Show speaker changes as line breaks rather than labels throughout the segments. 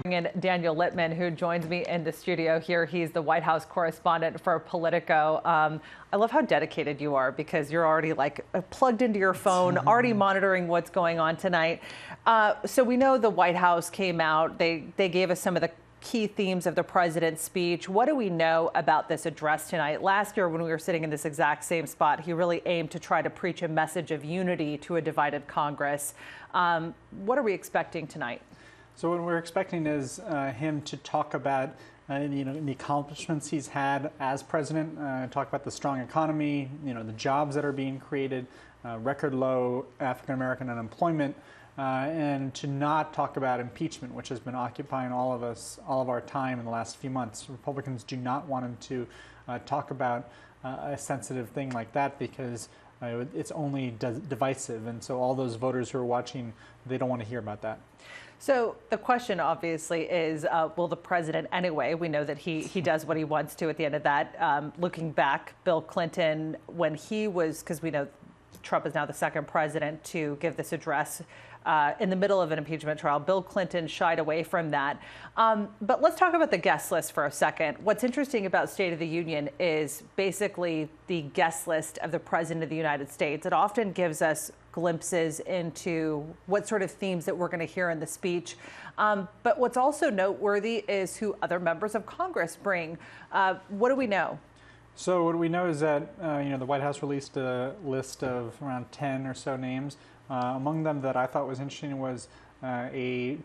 In Daniel Lippman, who joins me in the studio here. He's the White House correspondent for Politico. I love how dedicated you are because you're already like plugged into your phone, already monitoring what's going on tonight. So we know the White House came out. They gave us some of the key themes of the president's speech. What do we know about this address tonight? Last year, when we were sitting in this exact same spot, he really aimed to try to preach a message of unity to a divided Congress. What are we expecting tonight?
So what we're expecting is him to talk about the accomplishments he's had as president, talk about the strong economy, the jobs that are being created, record low African-American unemployment, and to not talk about impeachment, which has been occupying all of our time in the last few months. Republicans do not want him to talk about a sensitive thing like that because it's only divisive, and so all those voters who are watching, they don't want to hear about that.
So the question obviously is, will the president anyway? We know that he does what he wants to at the end of that. Looking back, Bill Clinton, when he was, because we know Trump is now the second president to give this address in the middle of an impeachment trial, Bill Clinton shied away from that. But let's talk about the guest list for a second. What's interesting about State of the Union is basically the guest list of the President of the United States. It often gives us glimpses into what sort of themes that we're going to hear in the speech. But what's also noteworthy is who other members of Congress bring. What do we know?
So what we know is that the White House released a list of around 10 or so names. Among them that I thought was interesting was a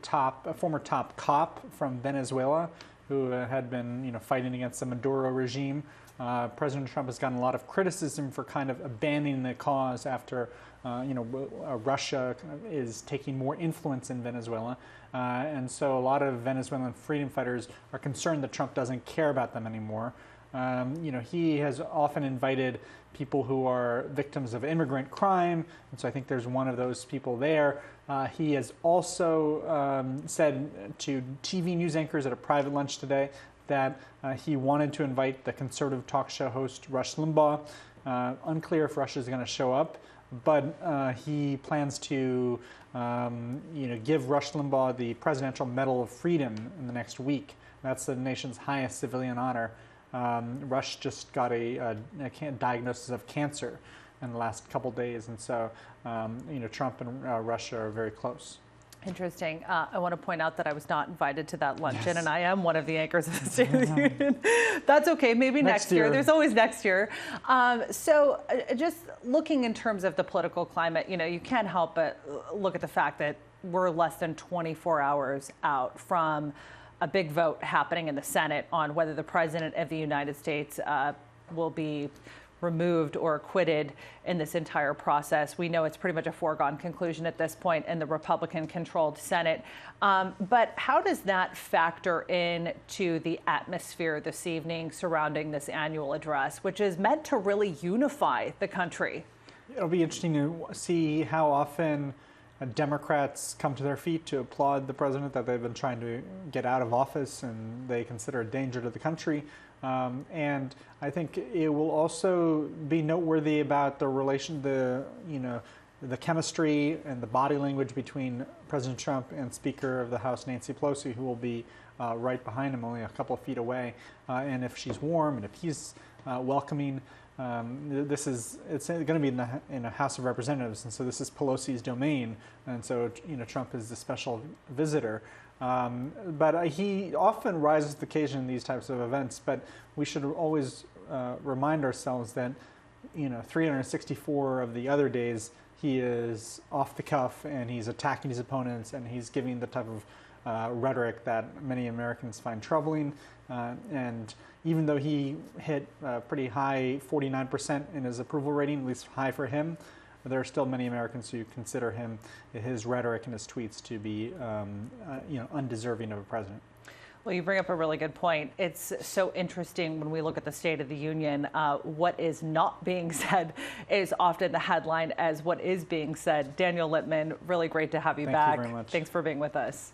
former top cop from Venezuela who had been fighting against the Maduro regime. President Trump has gotten a lot of criticism for kind of abandoning the cause after Russia is taking more influence in Venezuela. And so a lot of Venezuelan freedom fighters are concerned that Trump doesn't care about them anymore. He has often invited people who are victims of immigrant crime, and so I think there's one of those people there. He has also said to TV news anchors at a private lunch today that he wanted to invite the conservative talk show host Rush Limbaugh. Unclear if Rush is going to show up, but he plans to give Rush Limbaugh the Presidential Medal of Freedom in the next week. That's the nation's highest civilian honor. Rush just got a diagnosis of cancer in the last couple days, and so Trump and Russia are very close. Interesting.
I want to point out that I was not invited to that luncheon, and I am one of the anchors of the State of the Union. That's okay. Maybe next year. There's always next year. So just looking in terms of the political climate, you can't help but look at the fact that we're less than 24 hours out from a big vote happening in the Senate on whether the President of the United States will be removed or acquitted in this entire process. We know it's pretty much a foregone conclusion at this point in the Republican-controlled Senate. But how does that factor into the atmosphere this evening surrounding this annual address, which is meant to really unify the country?
It'll be interesting to see how often Democrats come to their feet to applaud the president that they've been trying to get out of office and they consider a danger to the country. And I think it will also be noteworthy about the chemistry and the body language between President Trump and Speaker of the House Nancy Pelosi, who will be right behind him, only a couple of feet away. And if she's warm and if he's welcoming, it's going to be in a House of Representatives, and so this is Pelosi's domain, and so Trump is the special visitor. But he often rises to the occasion in these types of events. But we should always remind ourselves that 364 of the other days he is off the cuff and he's attacking his opponents and he's giving the type of rhetoric that many Americans find troubling. And even though he hit pretty high 49% in his approval rating, at least high for him, there are still many Americans who consider his rhetoric and his tweets to be undeserving of a president.
Well, you bring up a really good point. It's so interesting when we look at the State of the Union. What is not being said is often the headline as what is being said. Daniel Lippman, really great to have you back.
Thank you very much.
Thanks for being with us.